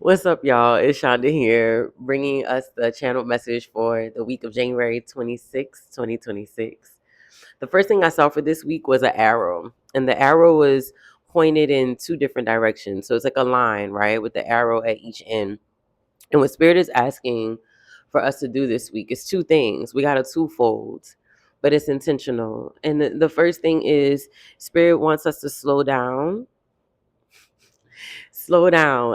What's up, y'all? It's Shonda here, bringing us the channel message for the week of January 26, 2026. The first thing I saw for this week was an arrow, and the arrow was pointed in two different directions. So it's like a line, right, with the arrow at each end. And what Spirit is asking for us to do this week is two things. We got a twofold, but it's intentional. And the first thing is Spirit wants us to slow down. Slow down.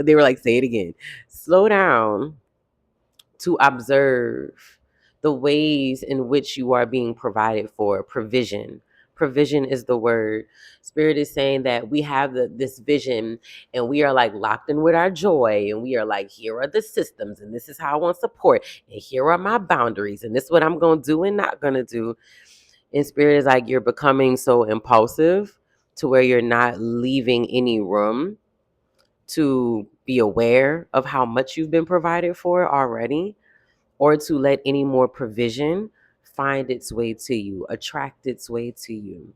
They were like, say it again. Slow down to observe the ways in which you are being provided for. Provision is the word. Spirit is saying that we have this vision, and we are like locked in with our joy, and we are like, here are the systems, and this is how I want support, and here are my boundaries, and this is what I'm going to do and not going to do. And Spirit is like, you're becoming so impulsive to where you're not leaving any room to be aware of how much you've been provided for already, or to let any more provision find its way to you, attract its way to you.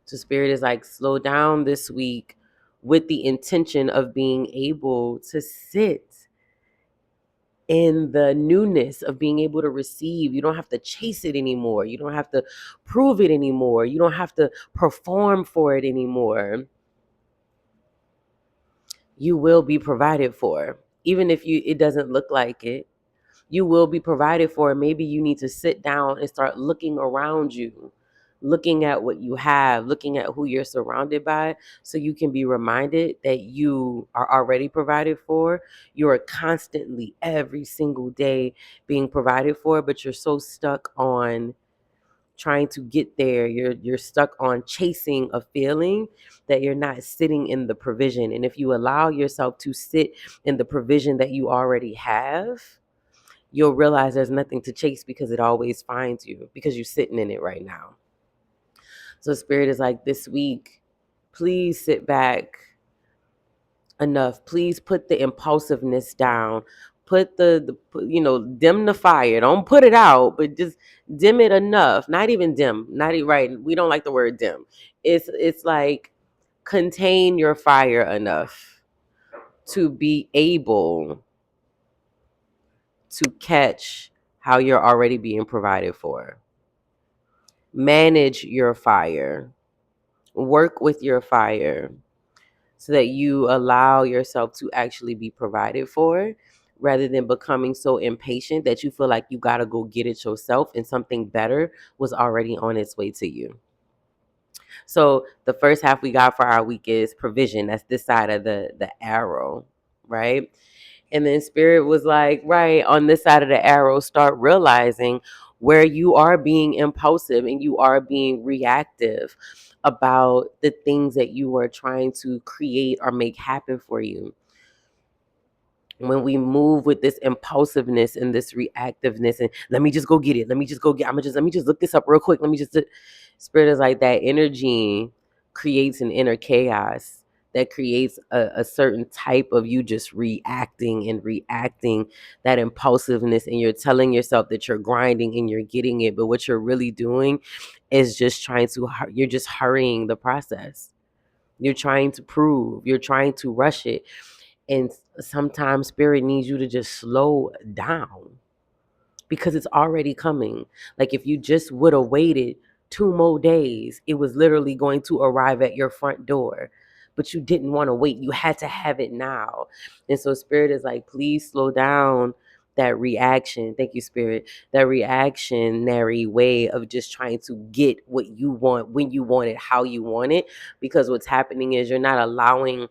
So Spirit is like, slow down this week with the intention of being able to sit in the newness of being able to receive. You don't have to chase it anymore. You don't have to prove it anymore. You don't have to perform for it anymore. You will be provided for. Even if it doesn't look like it, you will be provided for. Maybe you need to sit down and start looking around you, looking at what you have, looking at who you're surrounded by, so you can be reminded that you are already provided for. You are constantly, every single day, being provided for, but you're so stuck on trying to get there. You're stuck on chasing a feeling that you're not sitting in the provision. And if you allow yourself to sit in the provision that you already have, you'll realize there's nothing to chase, because it always finds you, because you're sitting in it right now. So Spirit is like, this week, please sit back enough. Please put the impulsiveness down. Put dim the fire. Don't put it out, but just dim it enough. Not even dim. Not even right. We don't like the word dim. It's like, contain your fire enough to be able to catch how you're already being provided for. Manage your fire. Work with your fire so that you allow yourself to actually be provided for, rather than becoming so impatient that you feel like you got to go get it yourself and something better was already on its way to you. So the first half we got for our week is provision. That's this side of the arrow, right? And then Spirit was like, right, on this side of the arrow, start realizing where you are being impulsive and you are being reactive about the things that you are trying to create or make happen for you. When we move with this impulsiveness and this reactiveness, and let me just go get it, let me just go get, let me just look this up real quick, Spirit is like, that energy creates an inner chaos that creates a certain type of you just reacting and reacting, that impulsiveness, and you're telling yourself that you're grinding and you're getting it, but what you're really doing is just you're just hurrying the process. You're trying to prove, you're trying to rush it. And sometimes Spirit needs you to just slow down, because it's already coming. Like, if you just would have waited 2 more days, it was literally going to arrive at your front door. But you didn't want to wait. You had to have it now. And so Spirit is like, please slow down that reaction. Thank you, Spirit. That reactionary way of just trying to get what you want, when you want it, how you want it. Because what's happening is you're not allowing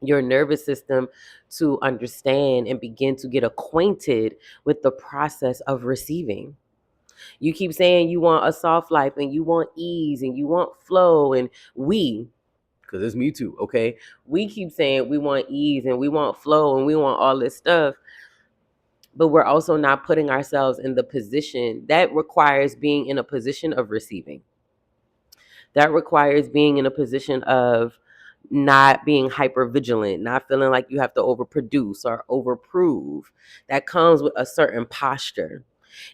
your nervous system to understand and begin to get acquainted with the process of receiving. You keep saying you want a soft life and you want ease and you want flow, and because it's me too, okay? We keep saying we want ease and we want flow and we want all this stuff, but we're also not putting ourselves in the position that requires being in a position of receiving. That requires being in a position of not being hyper vigilant, not feeling like you have to overproduce or overprove. That comes with a certain posture.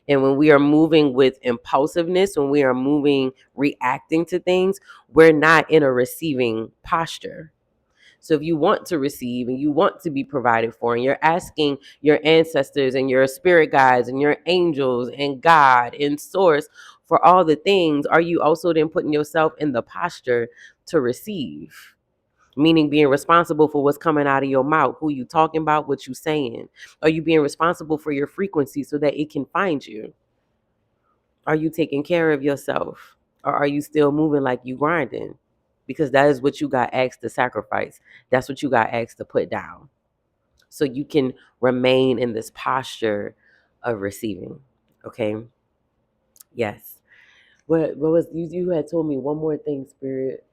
And when we are moving with impulsiveness, when we are moving, reacting to things, we're not in a receiving posture. So if you want to receive and you want to be provided for, and you're asking your ancestors and your spirit guides and your angels and God and source for all the things, are you also then putting yourself in the posture to receive? Meaning being responsible for what's coming out of your mouth, who you talking about, what you saying. Are you being responsible for your frequency so that it can find you? Are you taking care of yourself? Or are you still moving like you grinding? Because that is what you got asked to sacrifice. That's what you got asked to put down. So you can remain in this posture of receiving. Okay. Yes. What was you had told me one more thing, Spirit.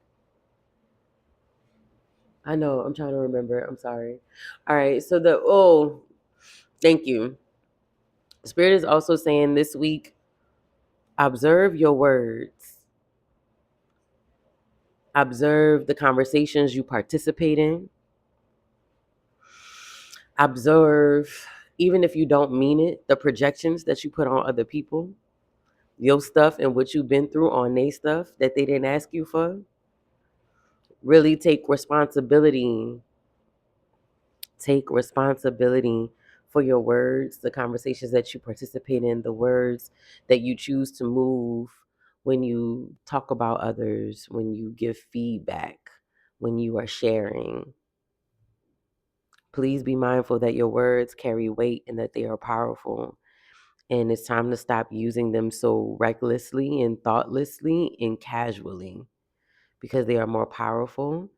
I know, I'm trying to remember. I'm sorry. All right. So thank you. Spirit is also saying this week, observe your words. Observe the conversations you participate in. Observe, even if you don't mean it, the projections that you put on other people, your stuff and what you've been through on their stuff that they didn't ask you for. Really take responsibility. Take responsibility for your words, the conversations that you participate in, the words that you choose to move when you talk about others, when you give feedback, when you are sharing. Please be mindful that your words carry weight and that they are powerful. And it's time to stop using them so recklessly and thoughtlessly and casually, because they are more powerful,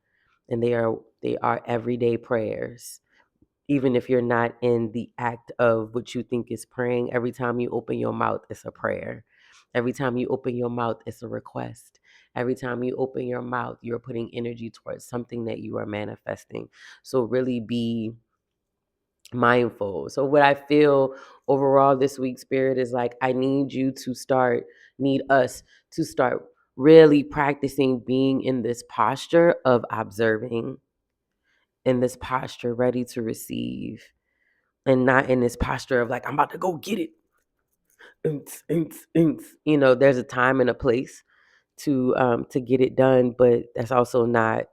and they are everyday prayers. Even if you're not in the act of what you think is praying, every time you open your mouth, it's a prayer. Every time you open your mouth, it's a request. Every time you open your mouth, you're putting energy towards something that you are manifesting. So really be mindful. So what I feel overall this week, Spirit, is like need us to start really practicing being in this posture of observing, in this posture ready to receive, and not in this posture of like, I'm about to go get it. There's a time and a place to get it done, but that's also not.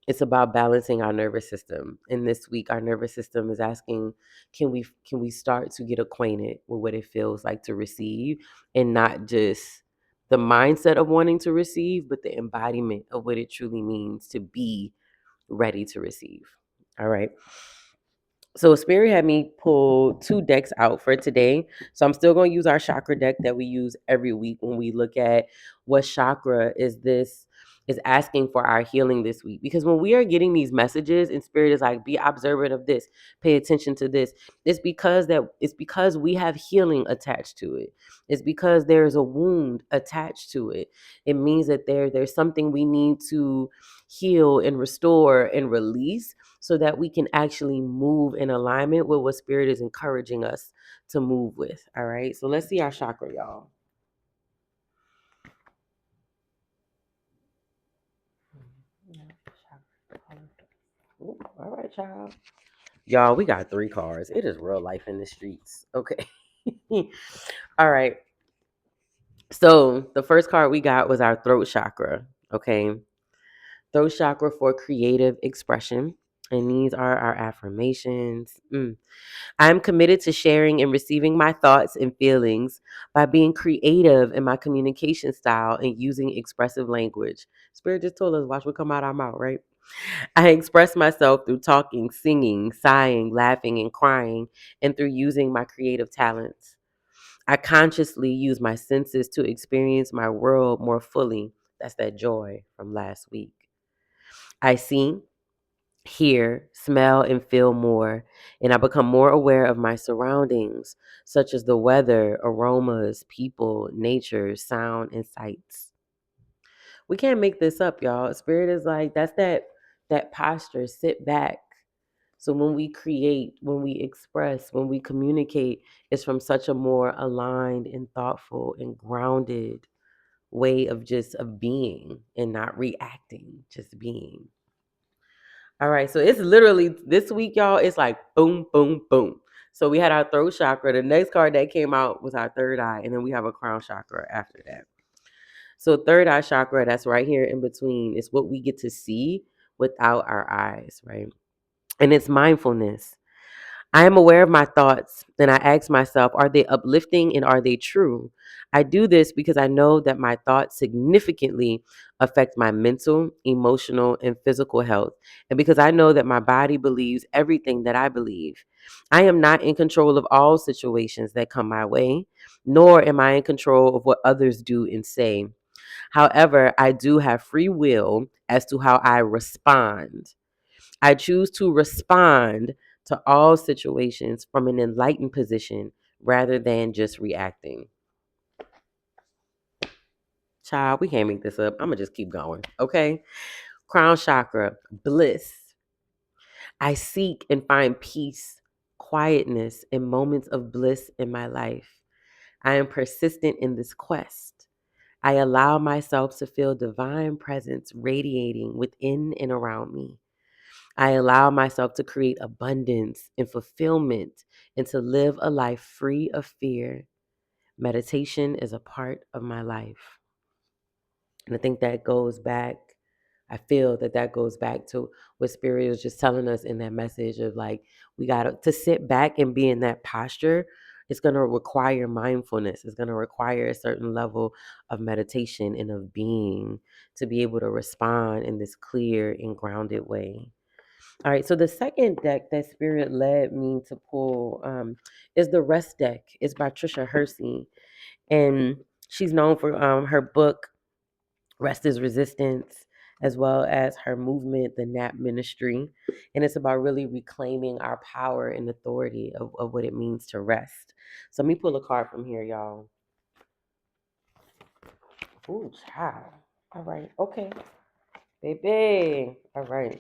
It's about balancing our nervous system. And this week, our nervous system is asking, can we start to get acquainted with what it feels like to receive, and not just the mindset of wanting to receive, but the embodiment of what it truly means to be ready to receive. All right. So Spirit had me pull 2 decks out for today. So I'm still going to use our chakra deck that we use every week when we look at what chakra is asking for our healing this week. Because when we are getting these messages and Spirit is like, be observant of this, pay attention to this, it's because we have healing attached to it. It's because there's a wound attached to it. It means that there's something we need to heal and restore and release, so that we can actually move in alignment with what Spirit is encouraging us to move with. All right. So let's see our chakra, y'all. Ooh, all right, child. Y'all, we got 3 cards. It is real life in the streets. Okay. All right. So the first card we got was our throat chakra. Okay. Throat chakra for creative expression. And these are our affirmations. I'm committed to sharing and receiving my thoughts and feelings by being creative in my communication style and using expressive language. Spirit just told us, watch what come out our mouth, right? I express myself through talking, singing, sighing, laughing, and crying, and through using my creative talents. I consciously use my senses to experience my world more fully. That's that joy from last week. I see, hear, smell, and feel more, and I become more aware of my surroundings, such as the weather, aromas, people, nature, sound, and sights. We can't make this up, y'all. Spirit is like, that's that posture. Sit back. So when we create, when we express, when we communicate, it's from such a more aligned and thoughtful and grounded way of being and not reacting, just being. All right, so it's literally this week, y'all. It's like boom, boom, boom. So we had our throat chakra. The next card that came out was our third eye, and then we have a crown chakra after that. So third eye chakra, that's right here in between, is what we get to see without our eyes, right? And it's mindfulness. I am aware of my thoughts and I ask myself, are they uplifting and are they true? I do this because I know that my thoughts significantly affect my mental, emotional, and physical health. And because I know that my body believes everything that I believe. I am not in control of all situations that come my way, nor am I in control of what others do and say. However, I do have free will as to how I respond. I choose to respond to all situations from an enlightened position rather than just reacting. Child, we can't make this up. I'm going to just keep going. Okay. Crown chakra, bliss. I seek and find peace, quietness, and moments of bliss in my life. I am persistent in this quest. I allow myself to feel divine presence radiating within and around me. I allow myself to create abundance and fulfillment and to live a life free of fear. Meditation is a part of my life. And I think that goes back, I feel that that goes back to what Spirit was just telling us in that message of like, we got to sit back and be in that posture. It's going to require mindfulness. It's going to require a certain level of meditation and of being to be able to respond in this clear and grounded way. All right, so the second deck that Spirit led me to pull is the Rest deck. It's by Trisha Hersey, and she's known for her book Rest is Resistance, as well as her movement, the Nap Ministry, and it's about really reclaiming our power and authority of what it means to rest. So let me pull a card from here, y'all. Ooh, child. All right, okay, baby. All right.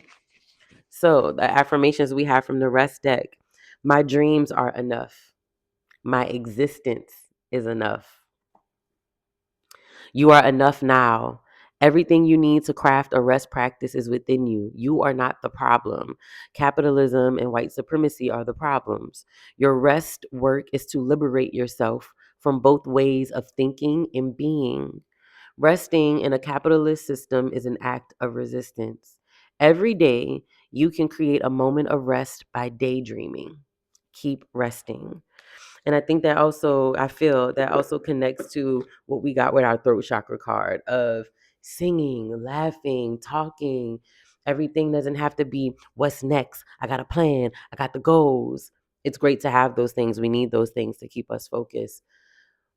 So the affirmations we have from the Rest deck. My dreams are enough. My existence is enough. You are enough now. Everything you need to craft a rest practice is within you. You are not the problem. Capitalism and white supremacy are the problems. Your rest work is to liberate yourself from both ways of thinking and being. Resting in a capitalist system is an act of resistance. Every day, you can create a moment of rest by daydreaming. Keep resting. And I think that also, I feel that also connects to what we got with our throat chakra card of singing, laughing, talking. Everything doesn't have to be what's next. I got a plan. I got the goals. It's great to have those things. We need those things to keep us focused,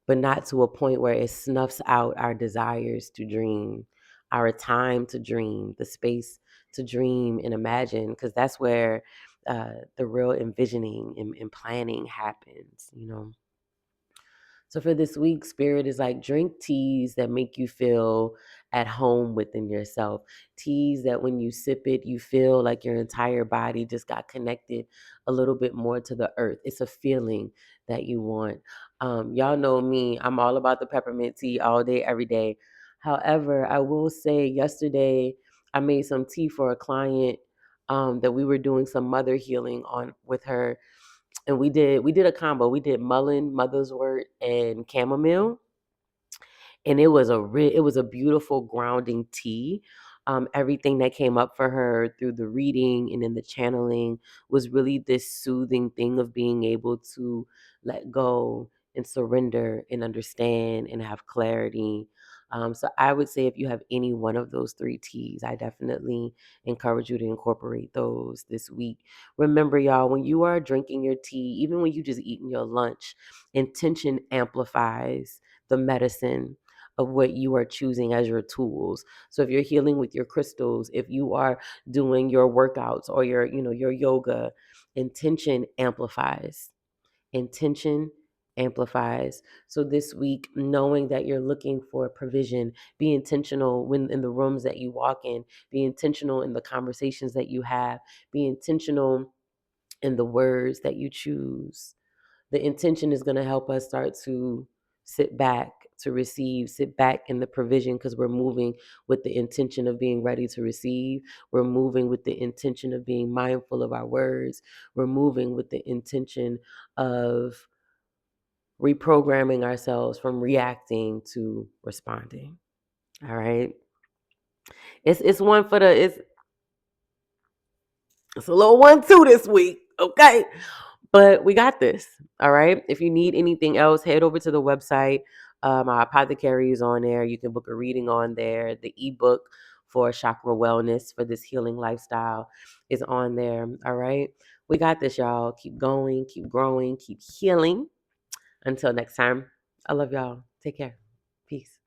but not to a point where it snuffs out our desires to dream, our time to dream, the space to dream and imagine, because that's where the real envisioning and planning happens, you know. So for this week, Spirit is like drink teas that make you feel at home within yourself. Teas that when you sip it, you feel like your entire body just got connected a little bit more to the earth. It's a feeling that you want. Y'all know me, I'm all about the peppermint tea all day, every day. However, I will say yesterday I made some tea for a client that we were doing some mother healing on with her, and we did a combo. We did mullein, mother's wort, and chamomile, and it was a beautiful grounding tea. Everything that came up for her through the reading and in the channeling was really this soothing thing of being able to let go and surrender and understand and have clarity. So I would say if you have any one of those three teas, I definitely encourage you to incorporate those this week. Remember, y'all, when you are drinking your tea, even when you just eating your lunch, intention amplifies the medicine of what you are choosing as your tools. So if you're healing with your crystals, if you are doing your workouts or your yoga, intention amplifies. Intention amplifies. So this week, knowing that you're looking for provision, be intentional when in the rooms that you walk in, be intentional in the conversations that you have, be intentional in the words that you choose. The intention is going to help us start to sit back, to receive, sit back in the provision, because we're moving with the intention of being ready to receive. We're moving with the intention of being mindful of our words. We're moving with the intention of reprogramming ourselves from reacting to responding. All right. It's one for the it's It's a little 1-2 this week, okay? But we got this, all right? If you need anything else, head over to the website. My apothecary is on there. You can book a reading on there. The ebook for chakra wellness for this healing lifestyle is on there, all right? We got this, y'all. Keep going, keep growing, keep healing. Until next time, I love y'all. Take care. Peace.